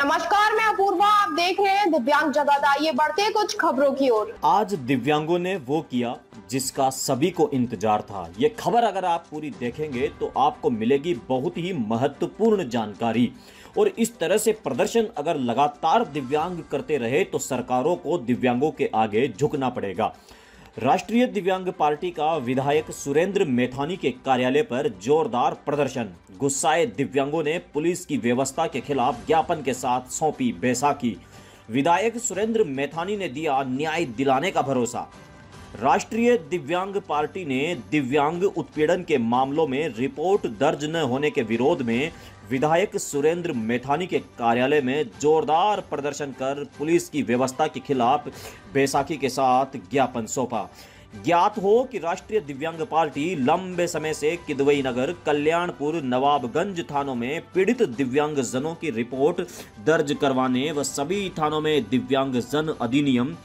नमस्कार, मैं अपूर्वा। आप देख रहे हैं दिव्यांग जगत। आइए बढ़ते कुछ खबरों की ओर। आज दिव्यांगों ने वो किया जिसका सभी को इंतजार था। ये खबर अगर आप पूरी देखेंगे तो आपको मिलेगी बहुत ही महत्वपूर्ण जानकारी। और इस तरह से प्रदर्शन अगर लगातार दिव्यांग करते रहे तो सरकारों को दिव्यांगों के आगे झुकना पड़ेगा। राष्ट्रीय दिव्यांग पार्टी का विधायक सुरेंद्र मैथानी के कार्यालय पर जोरदार प्रदर्शन। गुस्साए दिव्यांगों ने पुलिस की व्यवस्था के खिलाफ ज्ञापन के साथ सौंपी बैसाखी। विधायक सुरेंद्र मैथानी ने दिया न्याय दिलाने का भरोसा। राष्ट्रीय दिव्यांग पार्टी ने दिव्यांग उत्पीड़न के मामलों में रिपोर्ट दर्ज न होने के विरोध में विधायक सुरेंद्र मैथानी के कार्यालय में जोरदार प्रदर्शन कर पुलिस की व्यवस्था के खिलाफ बैसाखी के साथ ज्ञापन सौंपा। ज्ञात हो कि राष्ट्रीय दिव्यांग पार्टी लंबे समय से किदवई नगर, कल्याणपुर, नवाबगंज थानों में पीड़ित दिव्यांग जनों की रिपोर्ट दर्ज करवाने व सभी थानों में दिव्यांग जन अधिनियम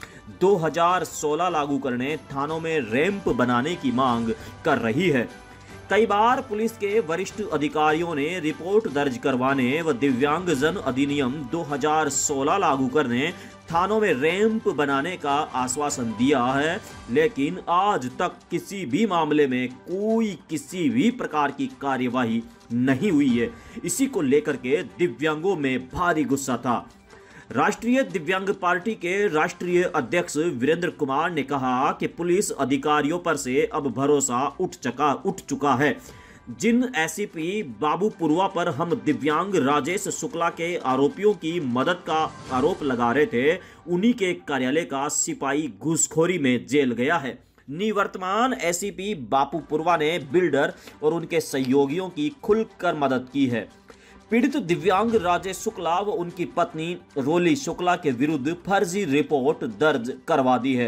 2016 लागू करने, थानों में रैंप बनाने की मांग कर रही है। कई बार पुलिस के वरिष्ठ अधिकारियों ने रिपोर्ट दर्ज करवाने व दिव्यांग जन अधिनियम 2016 लागू करने, थानों में रैंप बनाने का आश्वासन दिया है, लेकिन आज तक किसी भी मामले में कोई किसी भी प्रकार की कार्यवाही नहीं हुई है। इसी को लेकर के दिव्यांगों में भारी गुस्सा था। राष्ट्रीय दिव्यांग पार्टी के राष्ट्रीय अध्यक्ष वीरेंद्र कुमार ने कहा कि पुलिस अधिकारियों पर से अब भरोसा उठ चुका है। जिन एसीपी बाबू पुरवा पर हम दिव्यांग राजेश शुक्ला के आरोपियों की मदद का आरोप लगा रहे थे, उन्हीं के कार्यालय का सिपाही घूसखोरी में जेल गया है। निवर्तमान एसीपी बापू पुरवा ने बिल्डर और उनके सहयोगियों की खुलकर मदद की है। पीड़ित दिव्यांग राजेश शुक्ला व उनकी पत्नी रोली शुक्ला के विरुद्ध फर्जी रिपोर्ट दर्ज करवा दी है।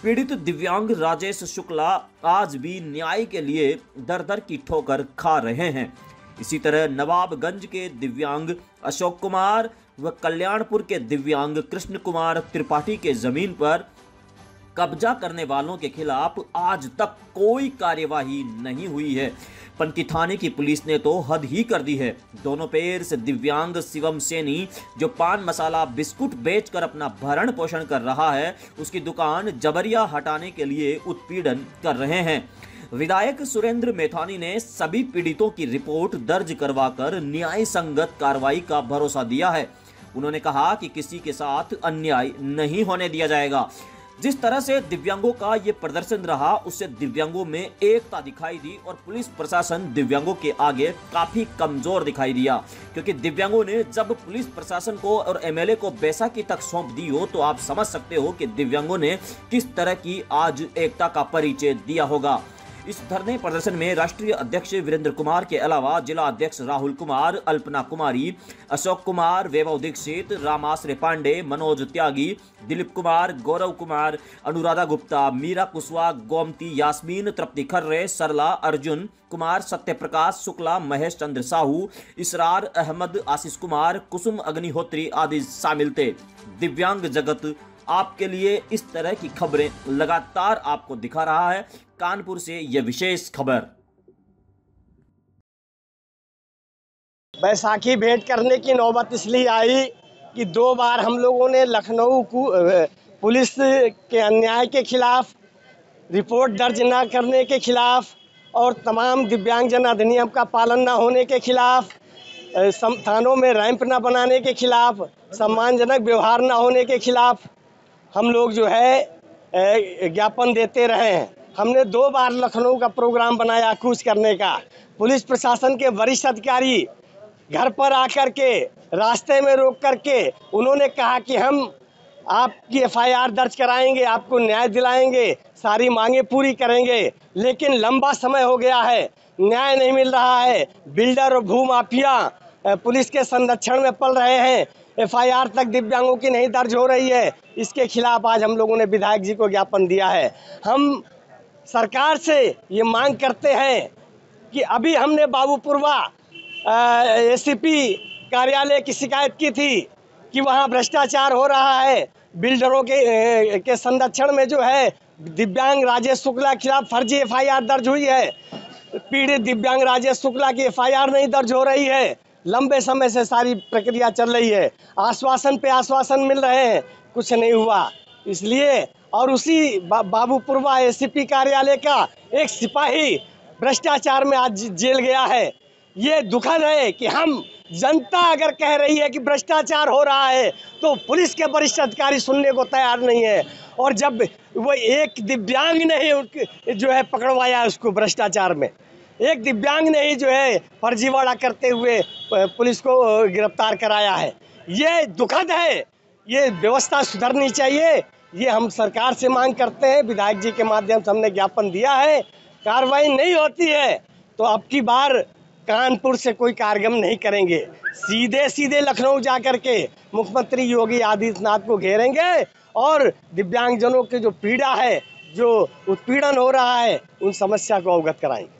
पीड़ित दिव्यांग राजेश शुक्ला आज भी न्याय के लिए दर दर की ठोकर खा रहे हैं। इसी तरह नवाबगंज के दिव्यांग अशोक कुमार व कल्याणपुर के दिव्यांग कृष्ण कुमार त्रिपाठी के जमीन पर कब्जा करने वालों के खिलाफ आज तक कोई कार्यवाही नहीं हुई है। पनकी थाने की पुलिस ने तो हद ही कर दी है। दोनों पैर से दिव्यांग शिवम सैनी, जो पान मसाला बिस्कुट बेचकर अपना भरण पोषण कर रहा है, उसकी दुकान जबरिया हटाने के लिए उत्पीड़न कर रहे हैं। विधायक सुरेंद्र मैथानी ने सभी पीड़ितों की रिपोर्ट दर्ज करवाकर न्याय संगत कार्रवाई का भरोसा दिया है। उन्होंने कहा कि किसी के साथ अन्याय नहीं होने दिया जाएगा। जिस तरह से दिव्यांगों का ये प्रदर्शन रहा, उससे दिव्यांगों में एकता दिखाई दी और पुलिस प्रशासन दिव्यांगों के आगे काफी कमजोर दिखाई दिया। क्योंकि दिव्यांगों ने जब पुलिस प्रशासन को और एमएलए को बैसाखी तक सौंप दी हो, तो आप समझ सकते हो कि दिव्यांगों ने किस तरह की आज एकता का परिचय दिया होगा। इस धरने प्रदर्शन में राष्ट्रीय अध्यक्ष वीरेंद्र कुमार के अलावा जिला अध्यक्ष राहुल कुमार, अल्पना कुमारी, अशोक कुमार, वैभव दीक्षित, रामाश्रय पांडे, मनोज त्यागी, दिलीप कुमार, गौरव कुमार, अनुराधा गुप्ता, मीरा कुशवाहा, गोमती, यास्मीन, तृप्ति खर्रे, सरला, अर्जुन कुमार, सत्यप्रकाश शुक्ला, महेश चंद्र साहू, इसरार अहमद, आशीष कुमार, कुसुम अग्निहोत्री आदि शामिल थे। दिव्यांग जगत आपके लिए इस तरह की खबरें लगातार आपको दिखा रहा है। कानपुर से यह विशेष खबर। बैसाखी भेंट करने की नौबत इसलिए आई कि 2 बार हम लोगों ने लखनऊ पुलिस के अन्याय के खिलाफ, रिपोर्ट दर्ज न करने के खिलाफ और तमाम दिव्यांगजन अधिनियम का पालन न होने के खिलाफ, थानों में रैंप न बनाने के खिलाफ, सम्मानजनक व्यवहार न होने के खिलाफ हम लोग जो है ज्ञापन देते रहे हैं। हमने 2 बार लखनऊ का प्रोग्राम बनाया कूच करने का। पुलिस प्रशासन के वरिष्ठ अधिकारी घर पर आकर के, रास्ते में रोक करके उन्होंने कहा कि हम आपकी एफआईआर दर्ज कराएंगे, आपको न्याय दिलाएंगे, सारी मांगे पूरी करेंगे। लेकिन लंबा समय हो गया है, न्याय नहीं मिल रहा है। बिल्डर और भूमाफिया पुलिस के संरक्षण में पल रहे हैं। एफआईआर तक दिव्यांगों की नहीं दर्ज हो रही है। इसके खिलाफ आज हम लोगों ने विधायक जी को ज्ञापन दिया है। हम सरकार से ये मांग करते हैं कि अभी हमने बाबू पुरवा एसीपी कार्यालय की शिकायत की थी कि वहाँ भ्रष्टाचार हो रहा है। बिल्डरों के संरक्षण में जो है दिव्यांग राजेश शुक्ला के खिलाफ फर्जी एफआईआर दर्ज हुई है। पीड़ित दिव्यांग राजेश शुक्ला की एफआईआर नहीं दर्ज हो रही है। लंबे समय से सारी प्रक्रिया चल रही है, आश्वासन पे आश्वासन मिल रहे हैं, कुछ नहीं हुआ। इसलिए और उसी बाबूपुरवा एसीपी कार्यालय का एक सिपाही भ्रष्टाचार में आज जेल गया है। ये दुखद है कि हम जनता अगर कह रही है कि भ्रष्टाचार हो रहा है तो पुलिस के वरिष्ठ अधिकारी सुनने को तैयार नहीं है। और जब वो एक दिव्यांग ने जो है पकड़वाया उसको भ्रष्टाचार में, एक दिव्यांग ने ही जो है फर्जीवाड़ा करते हुए पुलिस को गिरफ्तार कराया है। ये दुखद है, ये व्यवस्था सुधरनी चाहिए। ये हम सरकार से मांग करते हैं, विधायक जी के माध्यम से हमने ज्ञापन दिया है। कार्रवाई नहीं होती है तो अब की बार कानपुर से कोई कार्यक्रम नहीं करेंगे, सीधे लखनऊ जाकर के मुख्यमंत्री योगी आदित्यनाथ को घेरेंगे और दिव्यांगजनों की जो पीड़ा है, जो उत्पीड़न हो रहा है, उन समस्या को अवगत कराएंगे।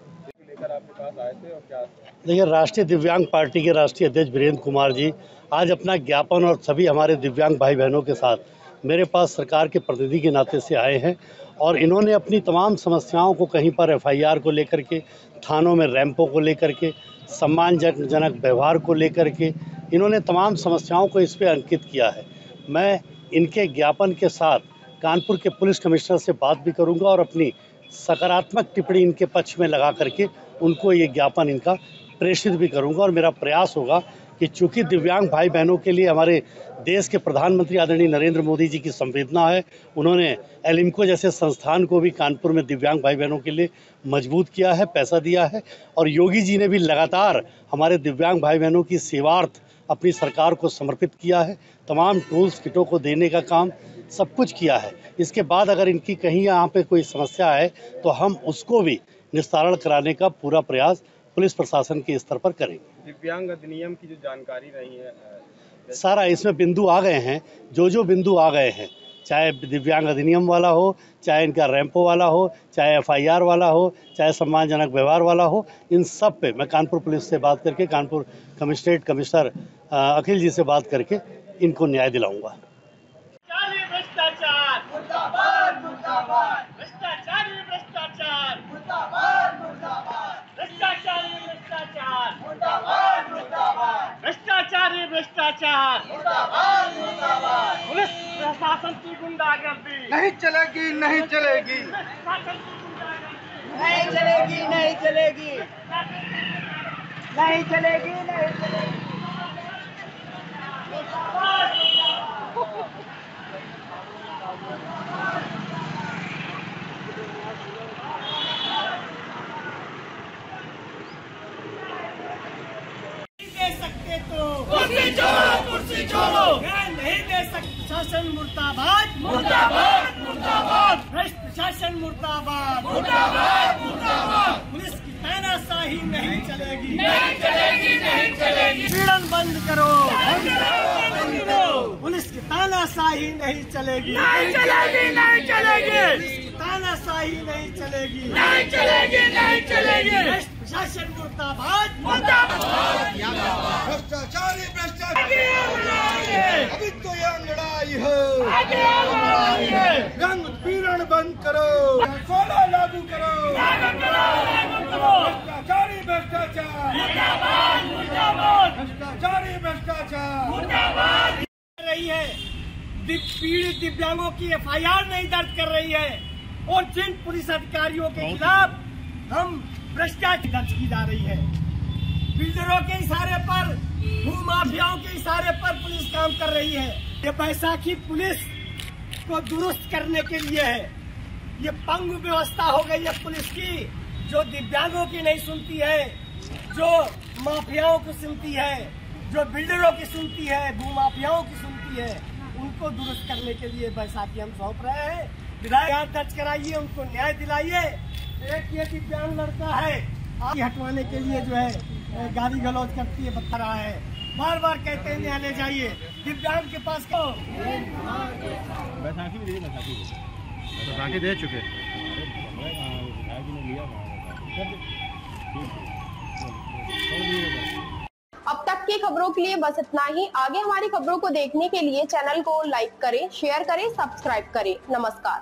देखिए, राष्ट्रीय दिव्यांग पार्टी के राष्ट्रीय अध्यक्ष वीरेंद्र कुमार जी आज अपना ज्ञापन और सभी हमारे दिव्यांग भाई बहनों के साथ मेरे पास सरकार के प्रतिनिधि के नाते से आए हैं और इन्होंने अपनी तमाम समस्याओं को कहीं पर एफआईआर को लेकर के, थानों में रैंपों को लेकर के, सम्मानजनक व्यवहार को लेकर के इन्होंने तमाम समस्याओं को इस पर अंकित किया है। मैं इनके ज्ञापन के साथ कानपुर के पुलिस कमिश्नर से बात भी करूंगा और अपनी सकारात्मक टिप्पणी इनके पक्ष में लगा करके उनको ये ज्ञापन इनका प्रेषित भी करूंगा। और मेरा प्रयास होगा कि चूंकि दिव्यांग भाई बहनों के लिए हमारे देश के प्रधानमंत्री आदरणीय नरेंद्र मोदी जी की संवेदना है, उन्होंने एलिम्को जैसे संस्थान को भी कानपुर में दिव्यांग भाई बहनों के लिए मजबूत किया है, पैसा दिया है। और योगी जी ने भी लगातार हमारे दिव्यांग भाई बहनों की सेवार्थ अपनी सरकार को समर्पित किया है, तमाम टूल्स किटों को देने का काम सब कुछ किया है। इसके बाद अगर इनकी कहीं यहाँ पे कोई समस्या है तो हम उसको भी निस्तारण कराने का पूरा प्रयास पुलिस प्रशासन के स्तर पर करेंगे। दिव्यांग अधिनियम की जो जानकारी रही है, सारा इसमें बिंदु आ गए हैं, जो बिंदु आ गए हैं, चाहे दिव्यांग अधिनियम वाला हो, चाहे इनका रैंपो वाला हो, चाहे एफआईआर वाला हो, चाहे सम्मानजनक व्यवहार वाला हो, इन सब पे मैं कानपुर पुलिस से बात करके, कानपुर कमिश्नरेट कमिश्नर अखिल जी से बात करके इनको न्याय दिलाऊंगा। भ्रष्टाचार पुलिस प्रशासन की गुंडागर्दी नहीं चलेगी, नहीं चलेगी, नहीं चलेगी, नहीं चलेगी, नहीं चलेगी, नहीं चलेगी। कुर्सी छोड़ो, नहीं दे सकते। शासन मुर्दाबाद, मुर्दाबाद, मुर्दाबाद। भ्रष्ट शासन मुर्दाबाद, मुर्दाबाद, मुर्दाबाद। पुलिस की तानाशाही नहीं चलेगी, नहीं चलेगी, नहीं चलेगी। पीड़न बंद करो, पुलिस की तानाशाही नहीं चलेगी, नहीं चलेगी, नहीं चलेगी। पुलिस की तानाशाही नहीं चलेगी, नहीं चलेगी, नहीं चलेगी। शासन मुर्दाबाद, मुर्दाबाद। भ्रष्टाचारी भ्रष्टाचारी, अभी तो यह लड़ाई है, रंग पीड़न बंद करो, सोलह लागू करो, भ्रष्टाचारी भ्रष्टाचार, भ्रष्टाचारी भ्रष्टाचार रही है। पीड़ित दिव्यांगों की एफआईआर नहीं दर्ज कर रही है और जिन पुलिस अधिकारियों के खिलाफ हम भ्रष्टाचार दर्ज की जा रही है, बिल्डरों के इशारे पर, भूमाफियाओं के इशारे पर पुलिस काम कर रही है। ये बैसाखी पुलिस को दुरुस्त करने के लिए है। ये पंग व्यवस्था हो गई है पुलिस की, जो दिव्यांगों की नहीं सुनती है, जो माफियाओं को सुनती है, जो बिल्डरों की सुनती है, भूमाफियाओं की सुनती है, उनको दुरुस्त करने के लिए बैसाखी हम सौंप रहे हैं। विधायक दर्ज कराइए, उनको न्याय दिलाइए। एक ये दिव्यांग लड़का है, आगे हटवाने के लिए जो है गाली गलौज करती है, बता रहा है, बार बार कहते हैं न्यायालय जाइए। दिव्यांग के पास क्यों बैसाखी दे चुके। अब तक की खबरों के लिए बस इतना ही। आगे हमारी खबरों को देखने के लिए चैनल को लाइक करें, शेयर करें, सब्सक्राइब करें। नमस्कार।